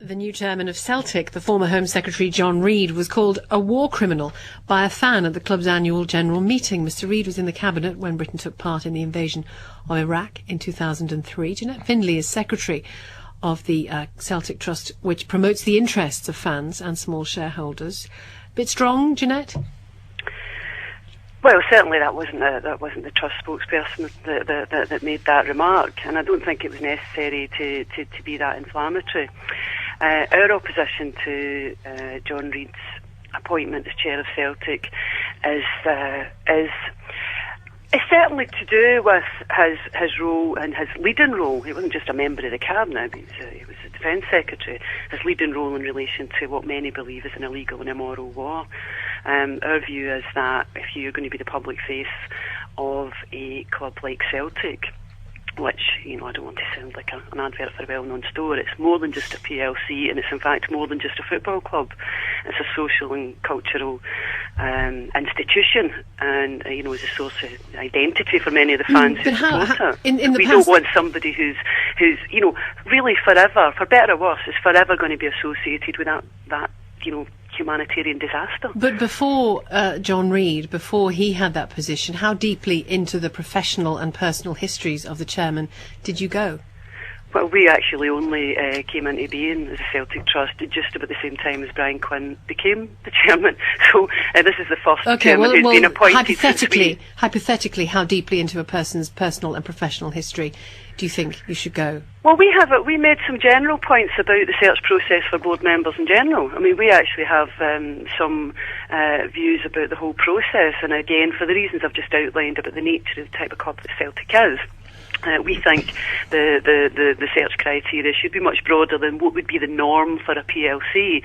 The new chairman of Celtic, the former Home Secretary John Reid, was called a war criminal by a fan at the club's annual general meeting. Mr Reid was in the cabinet when Britain took part in the invasion of Iraq in 2003. Jeanette Findlay is secretary of the Celtic Trust, which promotes the interests of fans and small shareholders. Bit strong, Jeanette? Well, certainly that wasn't the Trust spokesperson that made that remark, and I don't think it was necessary to be that inflammatory. Our opposition to John Reid's appointment as chair of Celtic is certainly to do with his role and his leading role. He wasn't just a member of the cabinet; he was the defence secretary. His leading role in relation to what many believe is an illegal and immoral war. Our view is that if you're going to be the public face of a club like Celtic, which, I don't want to sound like an advert for a well-known store, it's more than just a PLC, and it's in fact more than just a football club. It's a social and cultural institution, and is a source of identity for many of the fans who support it. We don't want somebody who's really forever, for better or worse, is forever going to be associated with that humanitarian disaster. But before John Reid, before he had that position, how deeply into the professional and personal histories of the chairman did you go? Well, we actually only came into being as a Celtic Trust just about the same time as Brian Quinn became the chairman. So this is the first chairman who's been appointed hypothetically, how deeply into a person's personal and professional history do you think you should go? Well, we made some general points about the search process for board members in general. I mean, we actually have some views about the whole process, and again, for the reasons I've just outlined about the nature of the type of club that Celtic is. We think the search criteria should be much broader than what would be the norm for a PLC.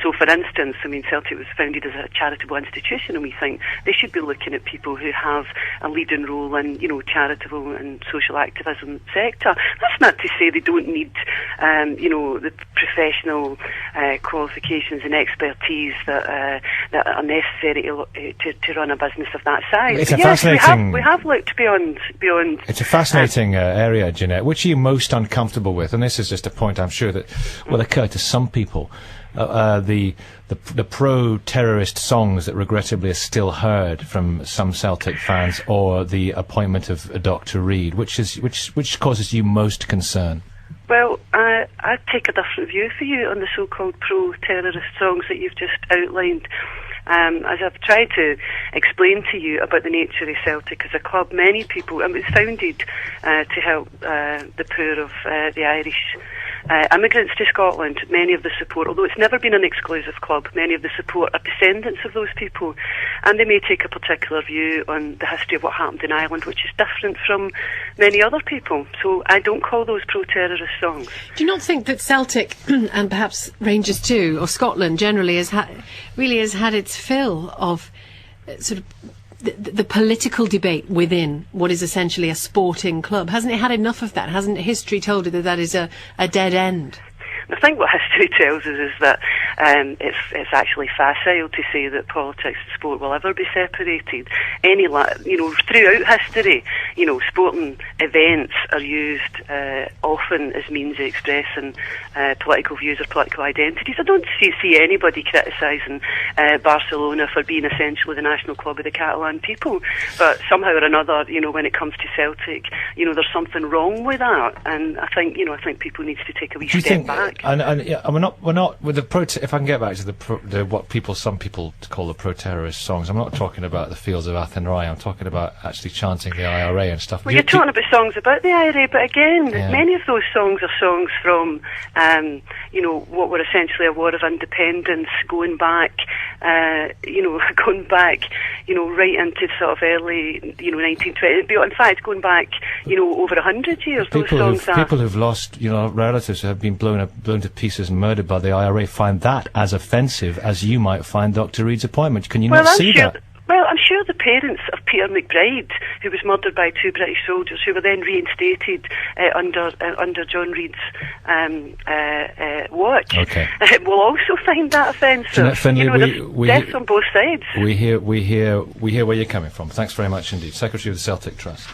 So, for instance, Celtic was founded as a charitable institution, and we think they should be looking at people who have a leading role in, charitable and social activism sector. That's not to say they don't need, the professional qualifications and expertise that are necessary to run a business of that size. It's fascinating. We have looked beyond. It's a fascinating area, Jeanette. Which are you most uncomfortable with? And this is just a point I'm sure that will occur to some people. The pro-terrorist songs that regrettably are still heard from some Celtic fans, or the appointment of Dr. Reid, which causes you most concern? Well, I take a different view for you on the so-called pro-terrorist songs that you've just outlined. As I've tried to explain to you about the nature of Celtic as a club, many people, it was founded to help the poor of the Irish immigrants to Scotland. Many of the support, although it's never been an exclusive club, many of the support are descendants of those people, and they may take a particular view on the history of what happened in Ireland, which is different from many other people. So I don't call those pro-terrorist songs. Do you not think that Celtic, and perhaps Rangers too, or Scotland generally, has had its fill of sort of the political debate within what is essentially a sporting club? Hasn't it had enough of that? Hasn't history told it that is a dead end? I think what history tells us is that it's actually facile to say that politics and sport will ever be separated. Throughout history, sporting events are used often as means of expressing political views or political identities. I don't see anybody criticising Barcelona for being essentially the national club of the Catalan people, but somehow or another, when it comes to Celtic, there's something wrong with that, and I think people need to take a wee step back. And we're not with the if I can get back to some people call the pro-terrorist songs. I'm not talking about the fields of Athenry. I'm talking about actually chanting the IRA and stuff. Well, you're talking about songs about the IRA, but again, many of those songs are songs from what were essentially a war of independence, going back right into sort of early 1920s. In fact, going back over 100 years. People who've lost relatives who have been blown to pieces and murdered by the IRA find that as offensive as you might find Dr. Reid's appointment. Can you not see that? Well, I'm sure the parents of Peter McBride, who was murdered by 2 British soldiers, who were then reinstated under John Reid's watch, will also find that offensive. Jeanette Findlay, there's deaths on both sides. We hear where you're coming from. Thanks very much indeed, Secretary of the Celtic Trust.